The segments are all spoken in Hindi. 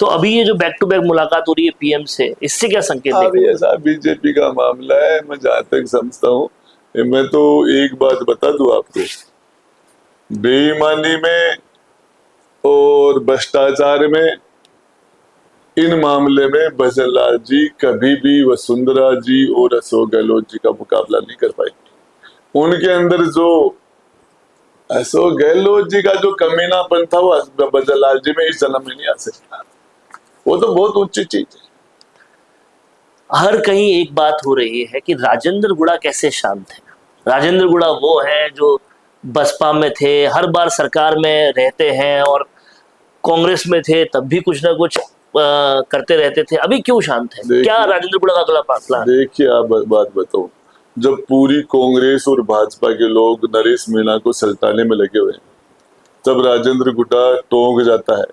तो अभी ये जो बैक टू बैक मुलाकात हो रही है पीएम से, इससे क्या संकेत अभी ऐसा बीजेपी का मामला है, मैं जहां तक समझता हूँ, मैं तो एक बात बता दूं आपको, बेईमानी में और भ्रष्टाचार में, इन मामले में भजनलाल जी कभी भी वसुंधरा जी और अशोक गहलोत जी का मुकाबला नहीं कर पाएंगे। उनके अंदर जो अशोक गहलोत जी का जो कमीनापन था वो भजनलाल जी में इस जन्म में नहीं आ सकता। वो तो बहुत ऊंची चीज है। हर कहीं एक बात हो रही है कि राजेंद्र गुड़ा कैसे शांत है। राजेंद्र गुड़ा वो है जो बसपा में थे, हर बार सरकार में रहते हैं, और कांग्रेस में थे तब भी कुछ ना कुछ करते रहते थे, अभी क्यों शांत है? क्या राजेंद्र गुड़ा का अगला प्लान? देखिए, आप बात बताओ, जब पूरी कांग्रेस और भाजपा के लोग नरेश मीणा को सल्टाने में लगे हुए हैं, तब राजेंद्र गुड़ा टोंक जाता है,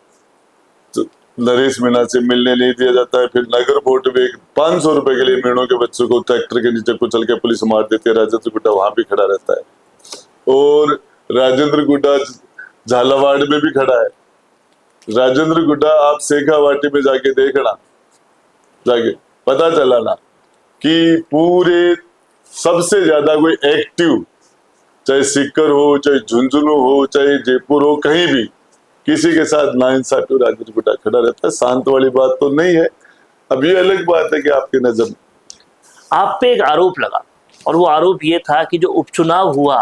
तो नरेश मीणा से मिलने नहीं दिया जाता है। फिर नगर बोर्ड में 500 रुपए के लिए मीणों के बच्चों को ट्रैक्टर के नीचे कुचल के पुलिस मार देती है, राजेंद्र गुड़ा वहां भी खड़ा रहता है। और राजेंद्र गुड़ा झालावाड़ में भी खड़ा है। राजेंद्र गुड्डा, आप शेखावाटी में जाके देखना, जाके पता चला ना कि पूरे सबसे ज्यादा कोई एक्टिव, चाहे सीकर हो, चाहे झुंझुनू हो, चाहे जयपुर हो, कहीं भी किसी के साथ नाइंसाफी राजेंद्र गुड्डा खड़ा रहता है। शांत वाली बात तो नहीं है। अब ये अलग बात है कि आपके नजर में आप पे एक आरोप लगा, और वो आरोप ये था कि जो उपचुनाव हुआ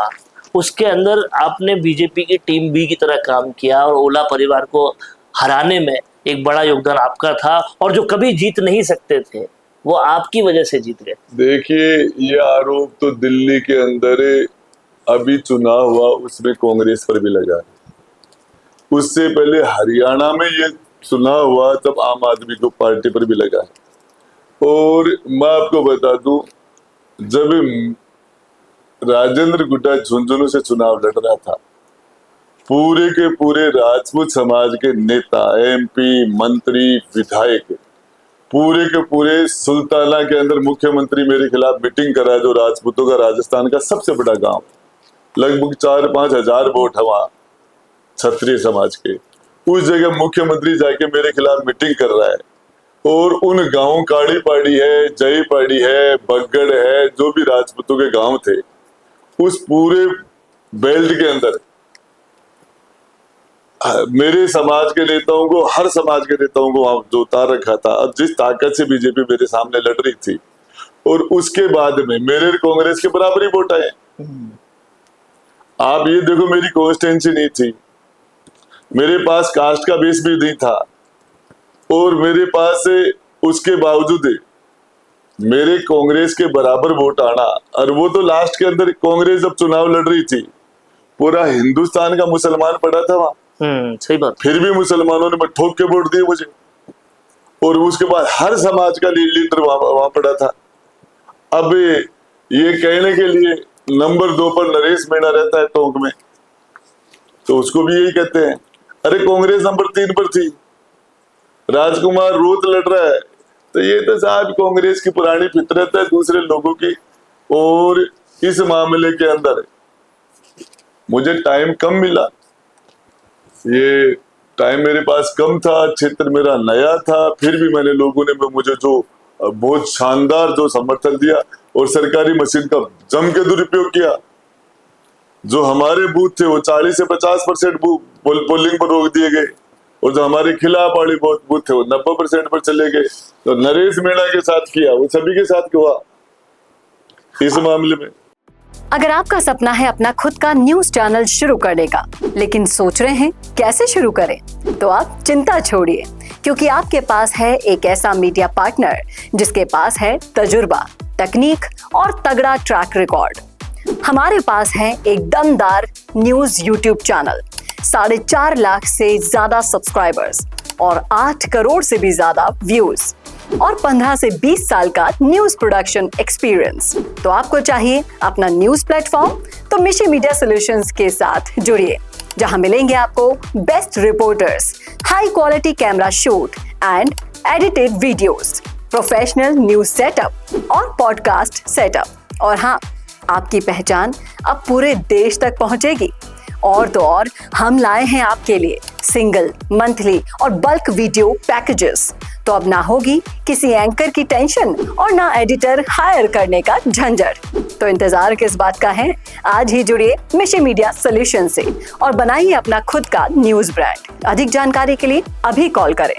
उसके अंदर आपने बीजेपी की टीम बी की तरह काम किया, और ओला परिवार को हराने में एक बड़ा योगदान आपका था, और जो कभी जीत नहीं सकते थे वो आपकी वजह से जीत गए। देखिए, ये आरोप तो दिल्ली के अंदर अभी चुनाव हुआ उसमें कांग्रेस पर भी लगा है। उससे पहले हरियाणा में ये चुनाव हुआ तब आम आदमी को पार्टी पर भी लगा है। और मैं आपको बता दूं, जब राजेंद्र गुड्डा झुंझुनू से चुनाव लड़ रहा था, पूरे के पूरे राजपूत समाज के नेता, एमपी, मंत्री, विधायक, पूरे के पूरे सुल्ताना के अंदर मुख्यमंत्री मेरे खिलाफ मीटिंग करा, जो राजपूतों का राजस्थान का सबसे बड़ा गांव, लगभग 4-5 हजार वोट है वहां क्षत्रिय समाज के। उस जगह मुख्यमंत्री जाके मेरे खिलाफ मीटिंग कर रहा है, और उन गांव काड़ी पाड़ी है, जय पाड़ी है, बगड़ है, जो भी राजपूतों के गांव थे, उस पूरे बेल्ट के अंदर मेरे समाज के नेताओं को, हर समाज के नेताओं को वहां जो उतार रखा था। अब जिस ताकत से बीजेपी मेरे सामने लड़ रही थी, और उसके बाद में मेरे कांग्रेस के बराबर ही वोट आए। आप ये देखो, मेरी कॉन्स्टिट्यूंसी नहीं थी, मेरे पास कास्ट का बेस भी नहीं था, और मेरे पास उसके बावजूद मेरे कांग्रेस के बराबर वोट आना। और वो तो लास्ट के अंदर कांग्रेस जब चुनाव लड़ रही थी, पूरा हिंदुस्तान का मुसलमान पड़ा था वहां। सही बात। फिर भी मुसलमानों ने ठोक के वोट दिए मुझे, और उसके बाद हर समाज का लीडर वहां पड़ा था। अब ये कहने के लिए नंबर 2 पर नरेश मीणा रहता है टोंक में, तो उसको भी यही कहते हैं, अरे कांग्रेस नंबर 3 पर थी, राजकुमार रोत लड़ रहा है। तो ये तो साहब कांग्रेस की पुरानी फितरत है दूसरे लोगों की। और इस मामले के अंदर मुझे टाइम कम मिला, ये टाइम मेरे पास कम था, क्षेत्र मेरा नया था, फिर भी मैंने लोगों ने मुझे जो बहुत शानदार जो समर्थन दिया, और सरकारी मशीन का जम के दुरुपयोग किया। जो हमारे बूथ थे वो 40 से 50% पोलिंग पर रोक दिए गए, और जो हमारे खिलाफ वाले बूथ थे वो 90% पर चले गए। तो नरेश मीणा के साथ किया वो सभी के साथ हुआ इस मामले में। अगर आपका सपना है अपना खुद का न्यूज चैनल शुरू करने का, लेकिन सोच रहे हैं कैसे शुरू करें, तो आप चिंता छोड़िए, क्योंकि आपके पास है एक ऐसा मीडिया पार्टनर जिसके पास है तजुर्बा, तकनीक और तगड़ा ट्रैक रिकॉर्ड। हमारे पास है एक दमदार न्यूज यूट्यूब चैनल, 4.5 लाख से ज्यादा सब्सक्राइबर्स और 8 करोड़ से भी ज्यादा व्यूज, और 15 से 20 साल का न्यूज प्रोडक्शन एक्सपीरियंस। तो आपको चाहिए अपना न्यूज प्लेटफॉर्म, तो मिशी मीडिया सॉल्यूशंस के साथ जुड़िए, जहां मिलेंगे आपको best reporters, high quality camera shoot and edited videos, professional news setup और पॉडकास्ट सेटअप। और हाँ, आपकी पहचान अब पूरे देश तक पहुंचेगी, और तो और हम लाए हैं आपके लिए सिंगल, मंथली और बल्क वीडियो पैकेजेस। तो अब ना होगी किसी एंकर की टेंशन और ना एडिटर हायर करने का झंझट। तो इंतजार किस बात का है, आज ही जुड़िए मिशी मीडिया सॉल्यूशन से और बनाइए अपना खुद का न्यूज ब्रांड। अधिक जानकारी के लिए अभी कॉल करें।